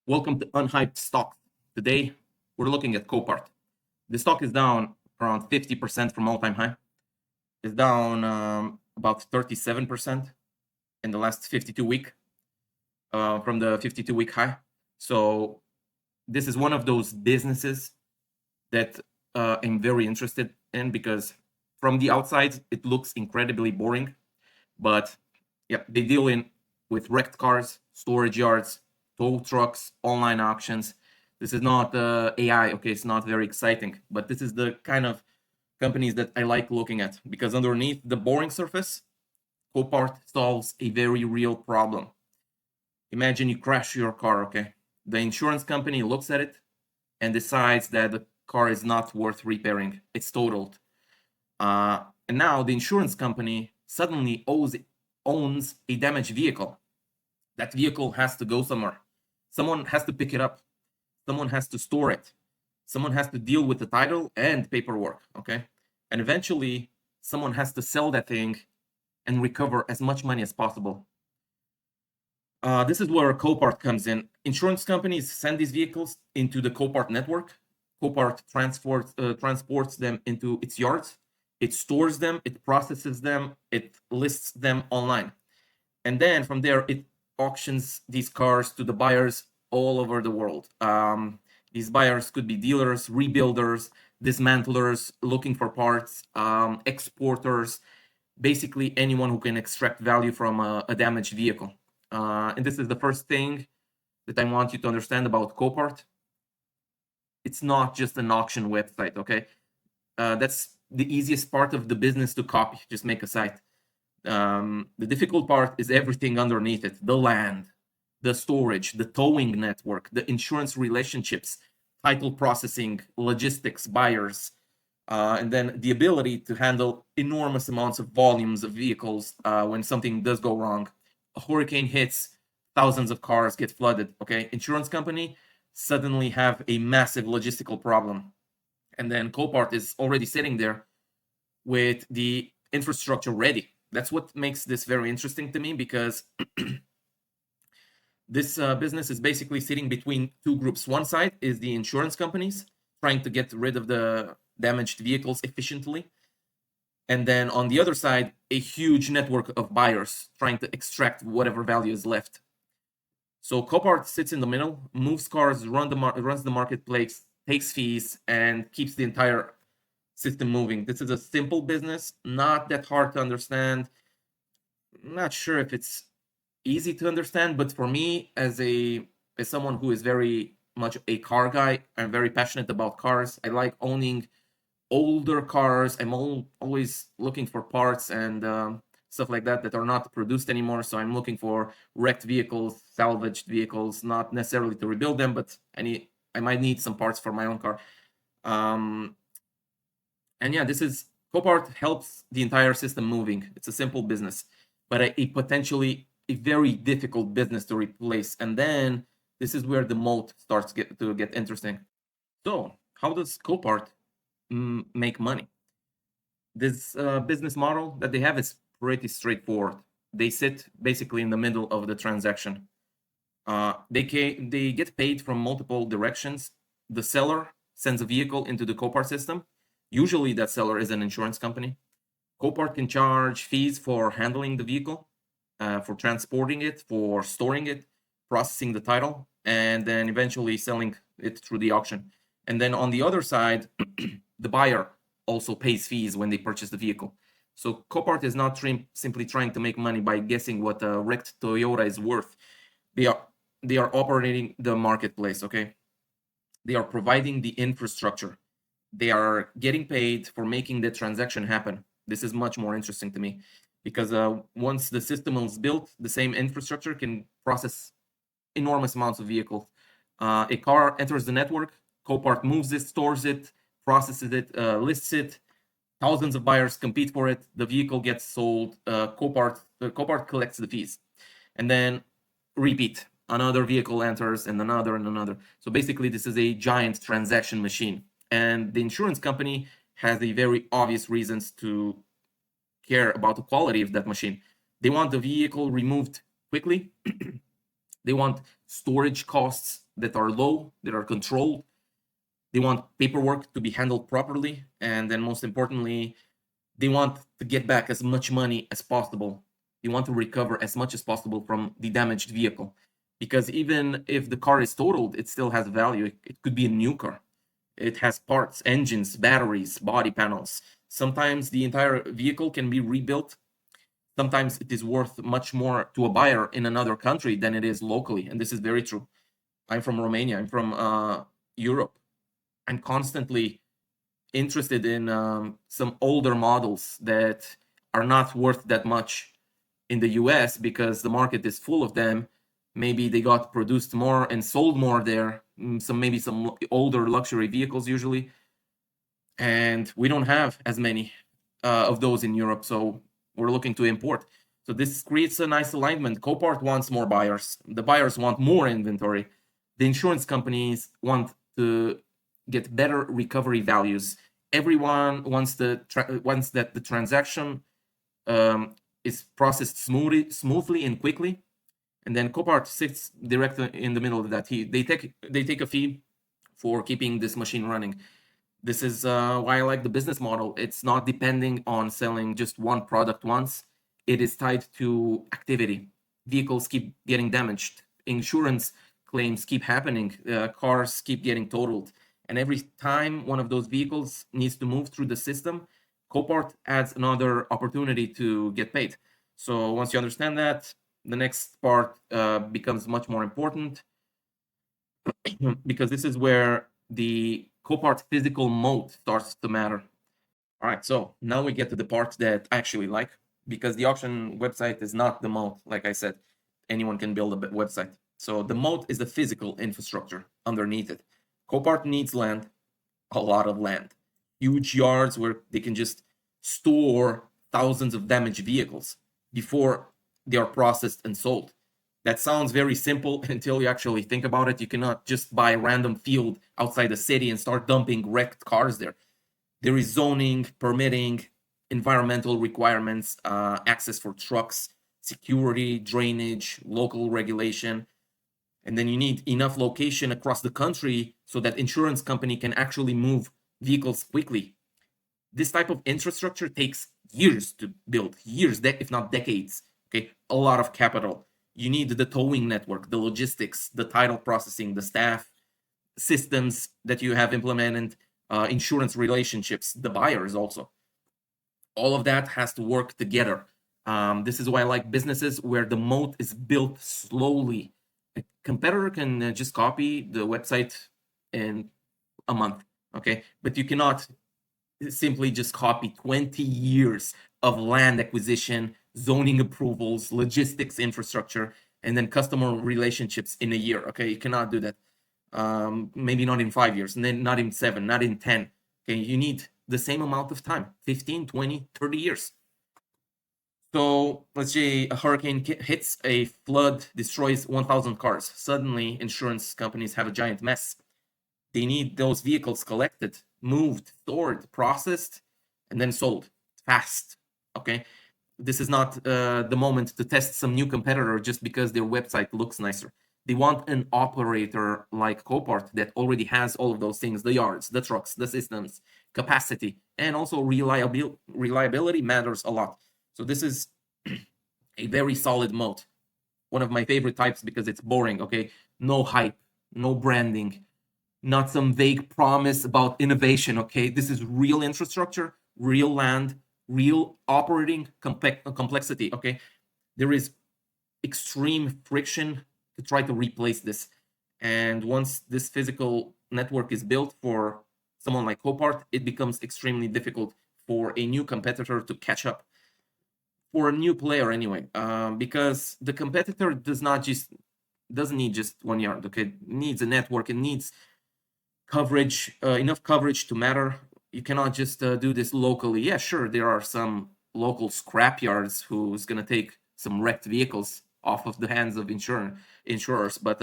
Welcome to Unhyped Stocks. Today, we're looking at Copart. The stock is down around 50% from all-time high. It's down about 37% in the last 52-week from the 52-week high. So this is one of those businesses that I'm very interested in because from the outside, it looks incredibly boring. But yeah, they deal with wrecked cars, storage yards, tow trucks, online auctions. This is not AI, okay? It's not very exciting, but this is the kind of companies that I like looking at because underneath the boring surface, Copart solves a very real problem. Imagine you crash your car, okay? The insurance company looks at it and decides that the car is not worth repairing. It's totaled. And now the insurance company suddenly owns a damaged vehicle. That vehicle has to go somewhere. Someone has to pick it up. Someone has to store it. Someone has to deal with the title and paperwork, okay? And eventually, someone has to sell that thing and recover as much money as possible. This is where Copart comes in. Insurance companies send these vehicles into the Copart network. Copart transports them into its yards. It stores them, it processes them, it lists them online. And then from there, it auctions these cars to the buyers all over the world. These buyers could be dealers, rebuilders, dismantlers looking for parts, exporters, basically anyone who can extract value from a damaged vehicle. And this is the first thing that I want you to understand about Copart. It's not just an auction website, okay? That's the easiest part of the business to copy, just make a site. The difficult part is everything underneath it: the land, the storage, the towing network, the insurance relationships, title processing, logistics, buyers, and then the ability to handle enormous amounts of volumes of vehicles when something does go wrong. A hurricane hits, thousands of cars get flooded, okay? Insurance company suddenly have a massive logistical problem. And then Copart is already sitting there with the infrastructure ready. That's what makes this very interesting to me because this business is basically sitting between two groups. One side is the insurance companies trying to get rid of the damaged vehicles efficiently. And then on the other side, a huge network of buyers trying to extract whatever value is left. So Copart sits in the middle, moves cars, runs the marketplace, takes fees, and keeps the entire system moving. This is a simple business, not that hard to understand. I'm not sure if it's easy to understand, but for me, as someone who is very much a car guy, I'm very passionate about cars. I like owning older cars. I'm always looking for parts and stuff like that are not produced anymore. So I'm looking for wrecked vehicles, salvaged vehicles, not necessarily to rebuild them, but I might need some parts for my own car. And yeah, Copart helps the entire system moving. It's a simple business, but a potentially a very difficult business to replace. And then this is where the moat starts to get interesting. So how does Copart make money? This business model that they have is pretty straightforward. They sit basically in the middle of the transaction. They get paid from multiple directions. The seller sends a vehicle into the Copart system. Usually that seller is an insurance company. Copart can charge fees for handling the vehicle, for transporting it, for storing it, processing the title, and then eventually selling it through the auction. And then on the other side, the buyer also pays fees when they purchase the vehicle. So Copart is not simply trying to make money by guessing what a wrecked Toyota is worth. They are operating the marketplace, okay? They are providing the infrastructure. They are getting paid for making the transaction happen. This is much more interesting to me because once the system is built, the same infrastructure can process enormous amounts of vehicles. A car enters the network, Copart moves it, stores it, processes it, lists it. Thousands of buyers compete for it. The vehicle gets sold. Copart collects the fees, and then repeat. Another vehicle enters, and another, and another. So basically, this is a giant transaction machine. And the insurance company has a very obvious reasons to care about the quality of that machine. They want the vehicle removed quickly. They want storage costs that are low, that are controlled. They want paperwork to be handled properly. And then most importantly, they want to get back as much money as possible. They want to recover as much as possible from the damaged vehicle. Because even if the car is totaled, it still has value. It could be a new car. It has parts, engines, batteries, body panels. Sometimes the entire vehicle can be rebuilt. Sometimes it is worth much more to a buyer in another country than it is locally. And this is very true. I'm from Romania. I'm from Europe. I'm constantly interested in some older models that are not worth that much in the US because the market is full of them. Maybe they got produced more and sold more there. Maybe some older luxury vehicles usually. And we don't have as many of those in Europe. So we're looking to import. So this creates a nice alignment. Copart wants more buyers. The buyers want more inventory. The insurance companies want to get better recovery values. Everyone wants that the transaction is processed smoothly and quickly. And then Copart sits directly in the middle of that. They take a fee for keeping this machine running. This is why I like the business model. It's not depending on selling just one product once. It is tied to activity. Vehicles keep getting damaged. Insurance claims keep happening. Cars keep getting totaled. And every time one of those vehicles needs to move through the system, Copart adds another opportunity to get paid. So once you understand that, the next part becomes much more important because this is where the Copart physical moat starts to matter. All right, so now we get to the part that I actually like because the auction website is not the moat. Like I said, anyone can build a website. So the moat is the physical infrastructure underneath it. Copart needs land, a lot of land, huge yards where they can just store thousands of damaged vehicles before they are processed and sold. That sounds very simple until you actually think about it. You cannot just buy a random field outside the city and start dumping wrecked cars there. There is zoning, permitting, environmental requirements, access for trucks, security, drainage, local regulation. And then you need enough location across the country so that insurance company can actually move vehicles quickly. This type of infrastructure takes years to build, years, if not decades. Okay, a lot of capital. You need the towing network, the logistics, the title processing, the staff, systems that you have implemented, insurance relationships, the buyers also. All of that has to work together. This is why I like businesses where the moat is built slowly. A competitor can just copy the website in a month, okay? But you cannot simply just copy 20 years of land acquisition, zoning approvals, logistics infrastructure, and then customer relationships in a year, okay? You cannot do that. Maybe not in 5 years, and then not in 7, not in 10. Okay, you need the same amount of time, 15, 20, 30 years. So let's say a hurricane hits, a flood destroys 1,000 cars. Suddenly, insurance companies have a giant mess. They need those vehicles collected, moved, stored, processed, and then sold fast. Okay, this is not the moment to test some new competitor just because their website looks nicer. They want an operator like Copart that already has all of those things: the yards, the trucks, the systems, capacity, and also reliability matters a lot. So this is a very solid moat. One of my favorite types because it's boring. Okay, no hype, no branding, not some vague promise about innovation. Okay, this is real infrastructure, real land, real operating complexity. Okay, there is extreme friction to try to replace this. And once this physical network is built for someone like Copart, it becomes extremely difficult for a new competitor to catch up. For a new player, anyway, because the competitor doesn't need just 1 yard. Okay, it needs a network. It needs coverage, enough coverage to matter. You cannot just do this locally. Yeah, sure, there are some local scrap yards who's gonna take some wrecked vehicles off of the hands of insurers, but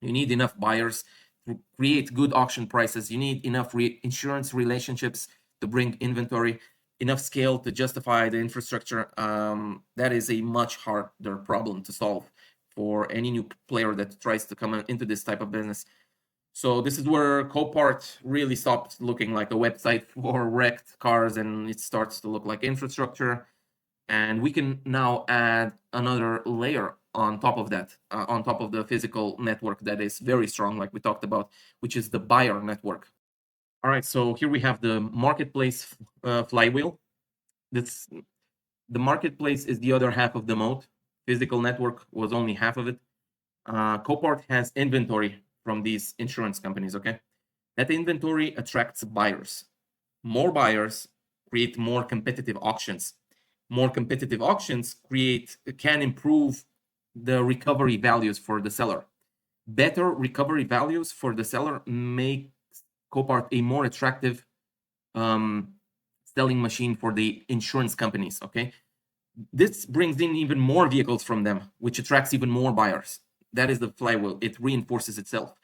you need enough buyers to create good auction prices. You need enough insurance relationships to bring inventory, enough scale to justify the infrastructure. That is a much harder problem to solve for any new player that tries to come into this type of business. So this is where Copart really stopped looking like a website for wrecked cars, and it starts to look like infrastructure. And we can now add another layer on top of that, on top of the physical network that is very strong, like we talked about, which is the buyer network. All right, so here we have the marketplace flywheel. The marketplace is the other half of the moat. Physical network was only half of it. Copart has inventory from these insurance companies, okay? That inventory attracts buyers. More buyers create more competitive auctions. More competitive auctions can improve the recovery values for the seller. Better recovery values for the seller make Copart a more attractive selling machine for the insurance companies, okay? This brings in even more vehicles from them, which attracts even more buyers. That is the flywheel. It reinforces itself.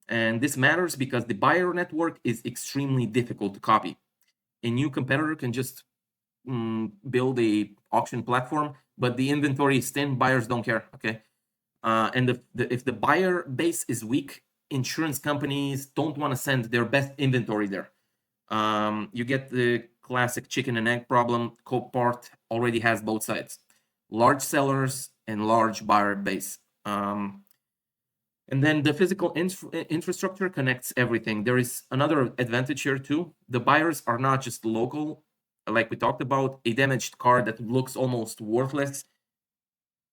And this matters because the buyer network is extremely difficult to copy. A new competitor can just build a auction platform, but the inventory is thin, buyers don't care, okay? And if the buyer base is weak, insurance companies don't want to send their best inventory there. You get the classic chicken and egg problem. Copart already has both sides, large sellers and large buyer base. And then the physical infrastructure connects everything. There is another advantage here too. The buyers are not just local, like we talked about. A damaged car that looks almost worthless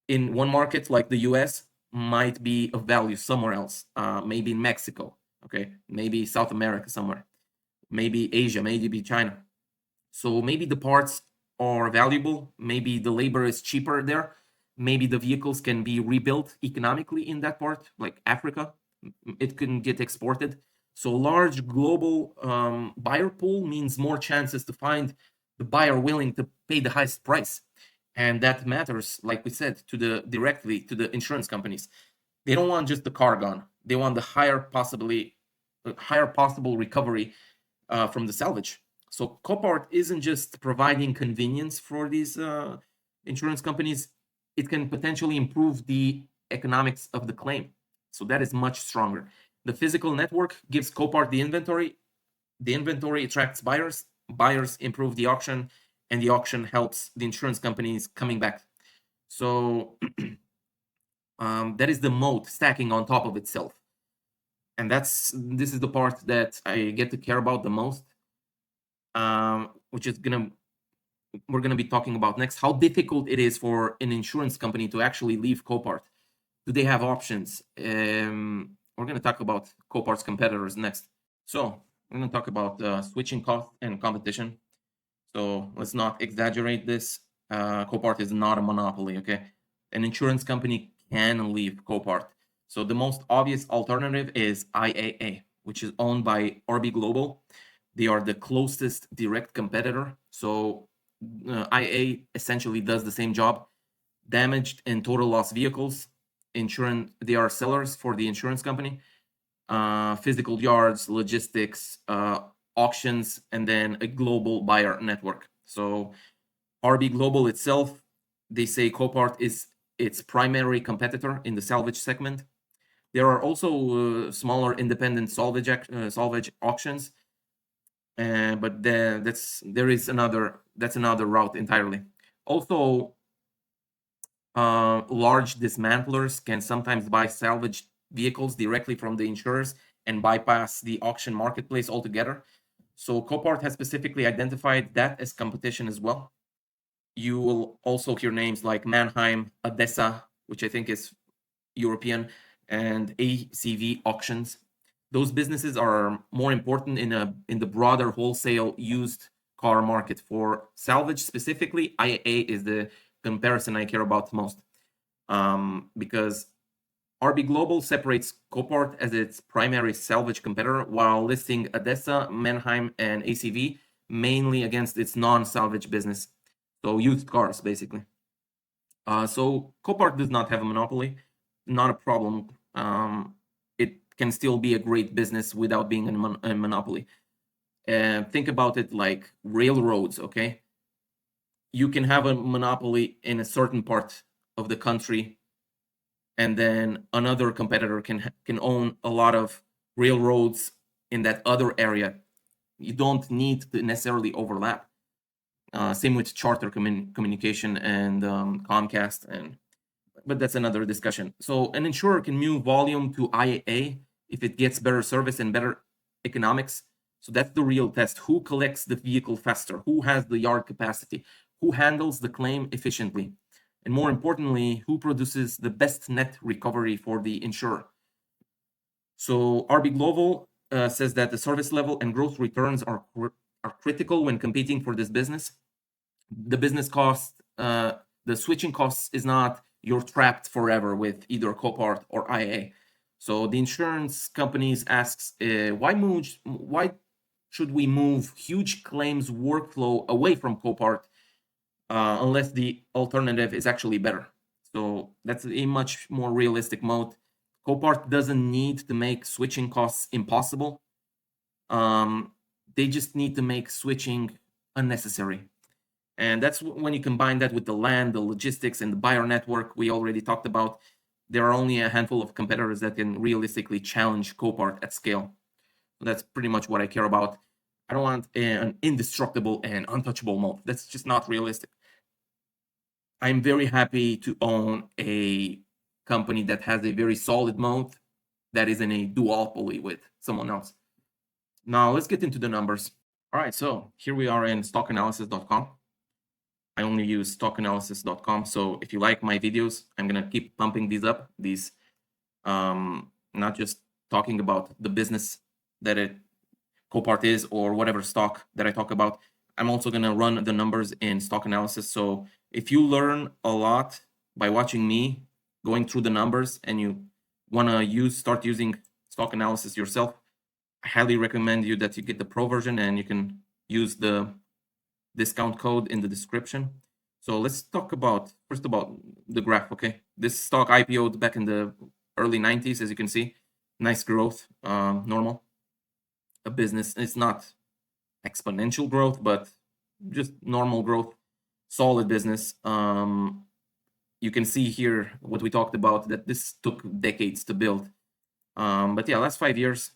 in one market like the US might be of value somewhere else, maybe in Mexico, okay, maybe South America somewhere, maybe Asia, maybe China. So maybe the parts are valuable, maybe the labor is cheaper there, maybe the vehicles can be rebuilt economically in that part, like Africa, it can get exported. So large global buyer pool means more chances to find the buyer willing to pay the highest price. And that matters, like we said, directly to the insurance companies. They don't want just the car gone. They want the higher possible recovery from the salvage. So Copart isn't just providing convenience for these insurance companies. It can potentially improve the economics of the claim. So that is much stronger. The physical network gives Copart the inventory. The inventory attracts buyers. Buyers improve the auction, and the auction helps the insurance companies coming back. So that is the moat stacking on top of itself. And this is the part that I get to care about the most, which is we're gonna be talking about next. How difficult it is for an insurance company to actually leave Copart. Do they have options? We're gonna talk about Copart's competitors next. So we're gonna talk about switching costs and competition. So let's not exaggerate this. Copart is not a monopoly, okay? An insurance company can leave Copart. So the most obvious alternative is IAA, which is owned by RB Global. They are the closest direct competitor. So IAA essentially does the same job. Damaged and total loss vehicles. They are sellers for the insurance company. Physical yards, logistics, auctions, and then a global buyer network. So RB Global itself, they say Copart is its primary competitor in the salvage segment. There are also smaller independent salvage auctions, but that's another route entirely. Also, large dismantlers can sometimes buy salvaged vehicles directly from the insurers and bypass the auction marketplace altogether. So Copart has specifically identified that as competition as well. You will also hear names like Mannheim, Odessa, which I think is European, and ACV auctions. Those businesses are more important in the broader wholesale used car market. For salvage specifically, IAA is the comparison I care about most, because RB Global separates Copart as its primary salvage competitor while listing Odessa, Mannheim, and ACV mainly against its non-salvage business, so used cars basically. So Copart does not have a monopoly, not a problem. It can still be a great business without being a monopoly. Think about it like railroads, okay? You can have a monopoly in a certain part of the country and then another competitor can own a lot of railroads in that other area. You don't need to necessarily overlap. Same with charter communication and Comcast, but that's another discussion. So an insurer can move volume to IAA if it gets better service and better economics. So that's the real test. Who collects the vehicle faster? Who has the yard capacity? Who handles the claim efficiently? And more importantly, who produces the best net recovery for the insurer? So RB Global says that the service level and growth returns are critical when competing for this business. The business cost, the switching costs is not you're trapped forever with either Copart or IA. So the insurance companies asks, why should we move huge claims workflow away from Copart unless the alternative is actually better? So that's a much more realistic moat. Copart doesn't need to make switching costs impossible. They just need to make switching unnecessary. And that's when you combine that with the land, the logistics, and the buyer network we already talked about. There are only a handful of competitors that can realistically challenge Copart at scale. So that's pretty much what I care about. I don't want an indestructible and untouchable moat. That's just not realistic. I'm very happy to own a company that has a very solid moat that is in a duopoly with someone else. Now let's get into the numbers. All right, so here we are in StockAnalysis.com. I only use StockAnalysis.com. So if you like my videos, I'm gonna keep pumping these up. These, not just talking about the business that Copart is or whatever stock that I talk about. I'm also gonna run the numbers in StockAnalysis. So if you learn a lot by watching me going through the numbers and you wanna start using StockAnalysis yourself, I highly recommend you that you get the pro version and you can use the discount code in the description. So let's talk first about the graph, okay? This stock IPO'd back in the early 90s, as you can see. Nice growth, normal. A business, it's not exponential growth, but just normal growth, solid business. You can see here what we talked about, that this took decades to build. But yeah, last 5 years,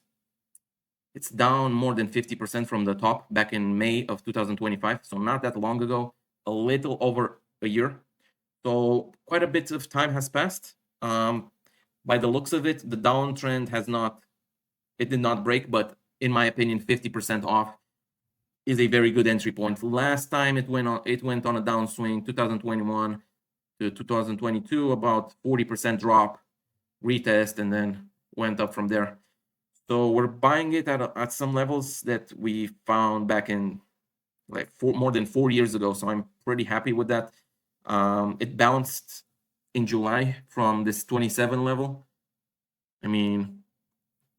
it's down more than 50% from the top back in May of 2025. So not that long ago, a little over a year. So quite a bit of time has passed. By the looks of it, the downtrend did not break, but in my opinion, 50% off is a very good entry point. Last time it went on a downswing, 2021 to 2022, about 40% drop, retest, and then went up from there. So we're buying it at some levels that we found back in like more than 4 years ago. So I'm pretty happy with that. It bounced in July from this 27 level. I mean,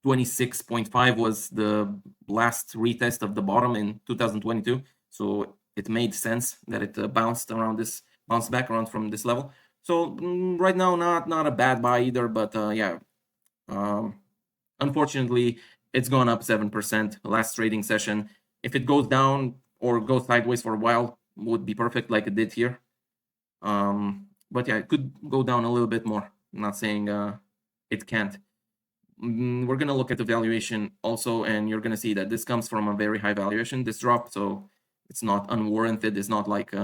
26.5 was the last retest of the bottom in 2022. So it made sense that it bounced back around from this level. So right now, not a bad buy either, but yeah. Unfortunately, it's gone up 7% last trading session. If it goes down or goes sideways for a while, would be perfect like it did here. But yeah, it could go down a little bit more. I'm not saying it can't. We're gonna look at the valuation also, and you're gonna see that this comes from a very high valuation, this drop, so it's not unwarranted. It's not like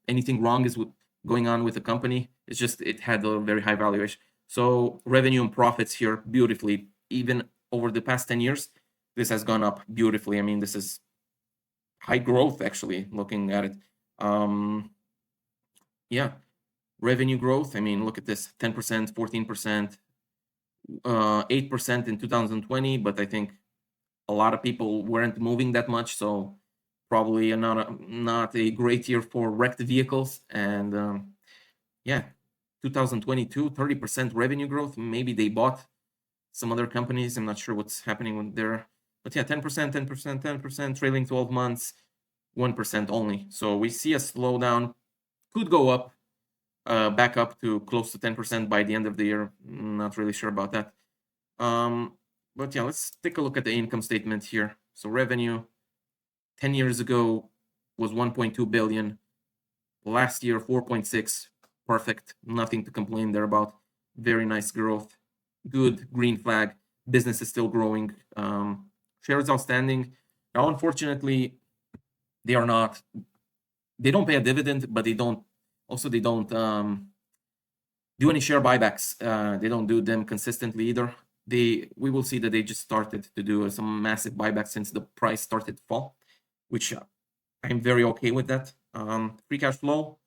anything wrong is going on with the company. It's just it had a very high valuation. So revenue and profits here beautifully, even over the past 10 years, this has gone up beautifully. I mean, this is high growth actually, looking at it. Yeah, revenue growth. I mean, look at this, 10%, 14%, 8% in 2020, but I think a lot of people weren't moving that much, so probably not a great year for wrecked vehicles. And yeah, 2022, 30% revenue growth. Maybe they bought some other companies. I'm not sure what's happening with there, but yeah, 10%, 10%, 10%, trailing 12 months, 1% only. So we see a slowdown, could go up, back up to close to 10% by the end of the year. Not really sure about that. But yeah, let's take a look at the income statement here. So revenue 10 years ago was 1.2 billion. Last year, 4.6. Perfect. Nothing to complain there about. very nice growth, good green flag. Business is still growing. Shares outstanding. Now, unfortunately, they don't pay a dividend, but they don't do any share buybacks. They don't do them consistently either. We will see that they just started to do some massive buybacks since the price started to fall, which I'm very okay with that. Free cash flow,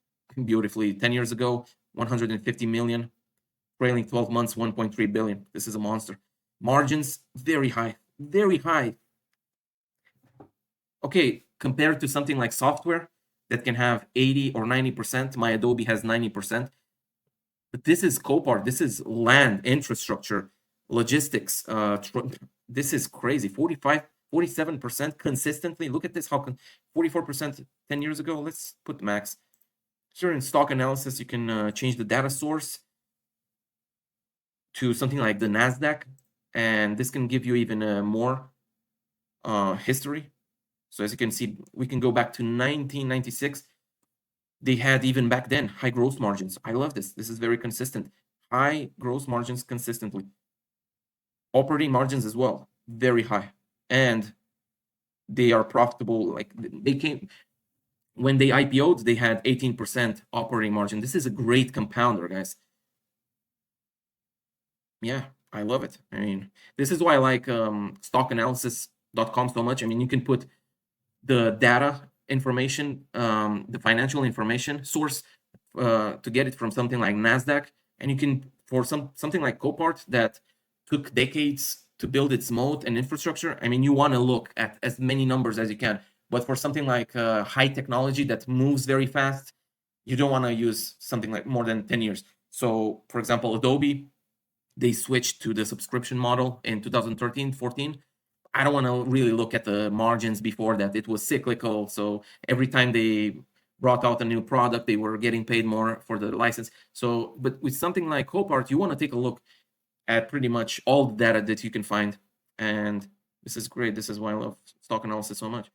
beautifully. 10 years ago, 150 million. Trailing 12 months, 1.3 billion. This is a monster. Margins, very high, very high. Okay, compared to something like software that can have 80 or 90%, my Adobe has 90%. But this is Copart. This is land, infrastructure, logistics. This is crazy. 47% consistently. Look at this. 44% 10 years ago. Let's put max. Here in StockAnalysis, you can change the data source to something like the NASDAQ. And this can give you even more history. So as you can see, we can go back to 1996. They had, even back then, high gross margins. I love this. This is very consistent. High gross margins consistently. Operating margins as well, very high. And they are profitable. Like when they IPO'd, they had 18% operating margin. This is a great compounder, guys. Yeah, I love it. I mean, this is why I like StockAnalysis.com so much. I mean, you can put the data information, the financial information source to get it from something like NASDAQ, and you can, for something like Copart that took decades to build its moat and infrastructure. I mean, you want to look at as many numbers as you can, but for something like high technology that moves very fast, you don't want to use something like more than 10 years. So, for example, Adobe, they switched to the subscription model in 2013, 14. I don't want to really look at the margins before that. It was cyclical. So every time they brought out a new product, they were getting paid more for the license. So, but with something like Copart, you want to take a look at pretty much all the data that you can find. And this is great. This is why I love StockAnalysis so much.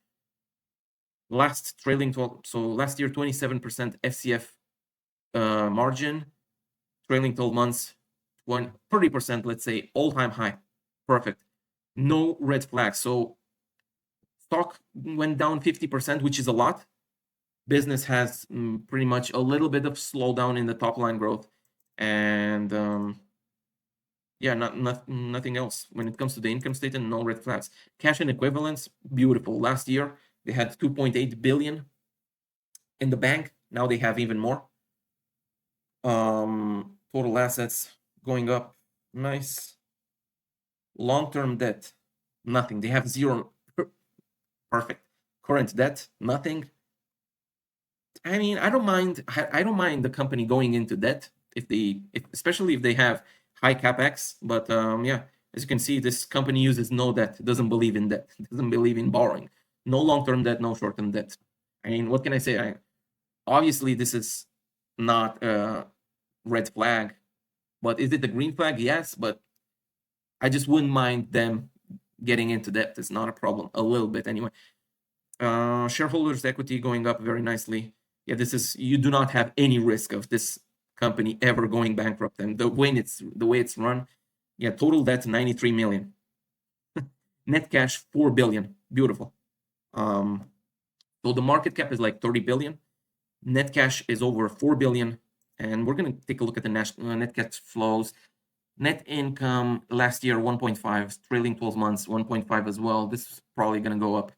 Last trailing 12, so last year, 27% FCF margin, trailing 12 months, 30%, let's say, all-time high. Perfect. No red flags. So stock went down 50%, which is a lot. Business has pretty much a little bit of slowdown in the top line growth. And yeah, nothing else. When it comes to the income statement, no red flags. Cash and equivalents, beautiful. Last year, they had 2.8 billion in the bank. Now they have even more. Total assets going up. Nice. Long-term debt, nothing. They have zero. Perfect. Current debt, nothing. I mean, I don't mind the company going into debt especially if they have high capex. But yeah, as you can see, this company uses no debt. It doesn't believe in debt. It doesn't believe in borrowing. No long-term debt, no short-term debt. I mean, what can I say? Obviously, this is not a red flag, but is it a green flag? Yes, but I just wouldn't mind them getting into debt. It's not a problem, a little bit anyway. Shareholders' equity going up very nicely. Yeah, you do not have any risk of this company ever going bankrupt. And the way it's run, yeah, total debt 93 million. Net cash 4 billion. Beautiful. So the market cap is like 30 billion. Net cash is over 4 billion. And we're going to take a look at the net cash flows. Net income last year 1.5, trailing 12 months 1.5 as well. This is probably going to go up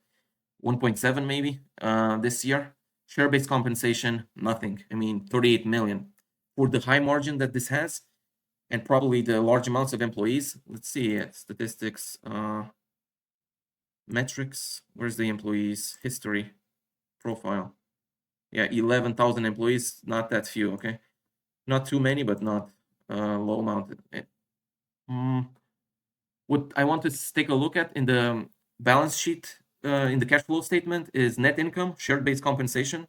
1.7 maybe this year. Share-based compensation, nothing. I mean, 38 million for the high margin that this has, and probably the large amounts of employees. Let's see statistics, metrics. Where's the employees history profile? Yeah, 11,000 employees. Not that few. Okay, not too many, but not low amount. What I want to take a look at in the balance sheet, in the cash flow statement, is net income, share-based compensation,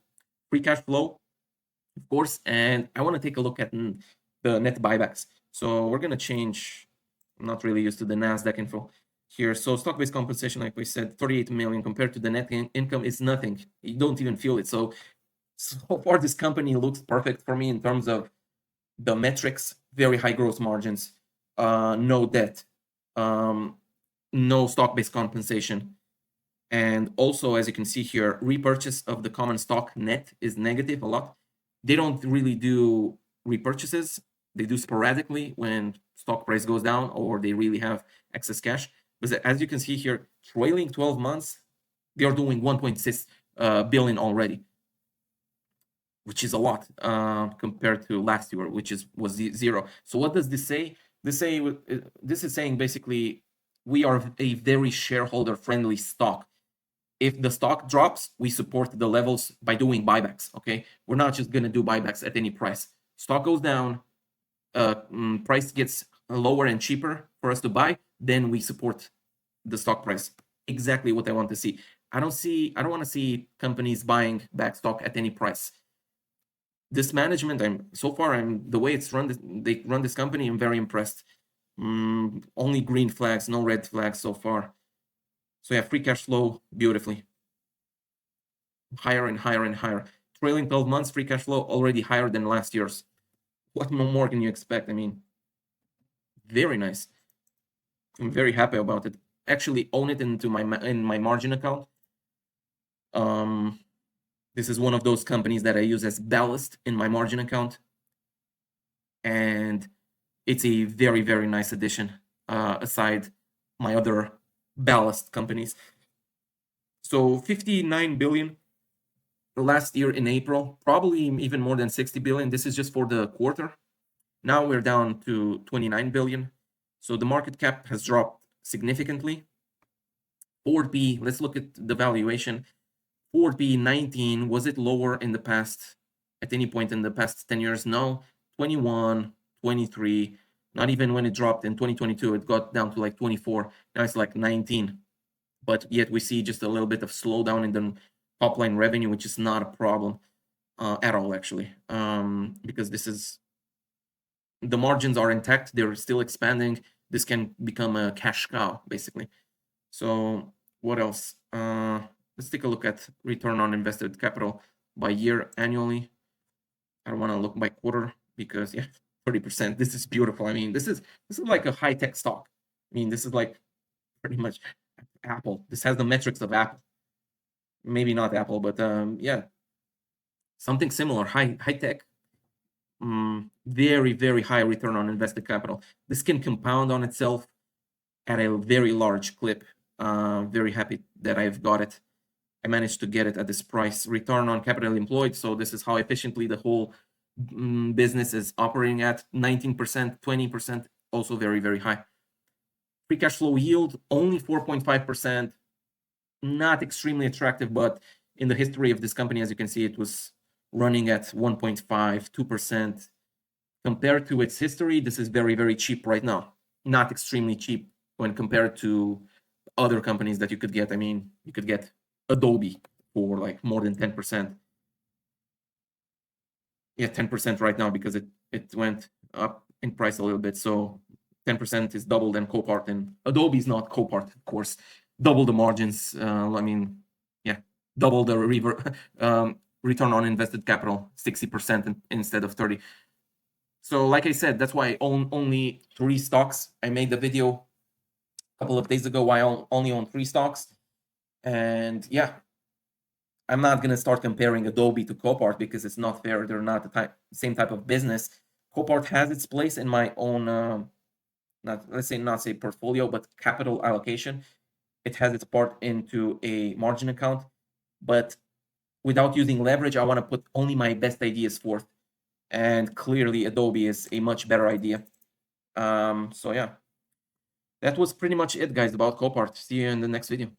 free cash flow, of course, and I want to take a look at the net buybacks. So we're going to change. I'm not really used to the NASDAQ info here. So stock-based compensation, like we said, 38 million compared to the net income is nothing. You don't even feel it. So far, this company looks perfect for me in terms of the metrics. very high gross margins, no debt, no stock-based compensation. And also, as you can see here, repurchase of the common stock net is negative a lot. They don't really do repurchases. They do sporadically when stock price goes down or they really have excess cash. But as you can see here, trailing 12 months, they are doing 1.6 billion already, which is a lot compared to last year, which was 0. So what does this say? This is saying basically we are a very shareholder-friendly stock. If the stock drops, we support the levels by doing buybacks. Okay, we're not just gonna do buybacks at any price. Stock goes down, price gets lower and cheaper for us to buy, then we support the stock price. Exactly what I want to see. I don't want to see companies buying back stock at any price. This management, the way it's run, they run this company, I'm very impressed. Only green flags, no red flags so far. So yeah, free cash flow, beautifully. Higher and higher and higher. Trailing 12 months, free cash flow already higher than last year's. What more can you expect? I mean, very nice. I'm very happy about it. Actually own it in my margin account. This is one of those companies that I use as ballast in my margin account. And it's a very, very nice addition aside my other ballast companies. So 59 billion last year in April, probably even more than 60 billion. This is just for the quarter. Now we're down to 29 billion. So the market cap has dropped significantly. Forward P, let's look at the valuation. Forward P 19, was it lower in the past, at any point in the past 10 years? No, 21, 23, not even when it dropped in 2022, it got down to like 24. Now it's like 19. But yet we see just a little bit of slowdown in the top line revenue, which is not a problem at all, actually, because the margins are intact. They're still expanding. This can become a cash cow, basically. So what else? Let's take a look at return on invested capital by year annually. I don't want to look by quarter because 30%. This is beautiful. I mean, this is like a high-tech stock. I mean, this is like pretty much Apple. This has the metrics of Apple. Maybe not Apple, but yeah, something similar. High-tech. Very, very high return on invested capital. This can compound on itself at a very large clip. Very happy that I've got it. I managed to get it at this price. Return on capital employed. So this is how efficiently the whole business is operating at. 19%, 20%, also very, very high. Free cash flow yield, only 4.5%. Not extremely attractive, but in the history of this company, as you can see, it was running at 1.5, 2%. Compared to its history, this is very, very cheap right now. Not extremely cheap when compared to other companies that you could get. I mean, you could get Adobe for like more than 10%. Yeah, 10% right now because it went up in price a little bit. So 10% is double than Copart, and Adobe is not Copart, of course. Double the margins. I mean, yeah, double the return on invested capital, 60% instead of 30. So like I said, that's why I own only 3 stocks. I made the video a couple of days ago why I only own 3 stocks. And yeah, I'm not going to start comparing Adobe to Copart because it's not fair. They're not the same type of business. Copart has its place in my own, not say portfolio, but capital allocation. It has its part into a margin account. But without using leverage, I want to put only my best ideas forth. And clearly, Adobe is a much better idea. So yeah, that was pretty much it, guys, about Copart. See you in the next video.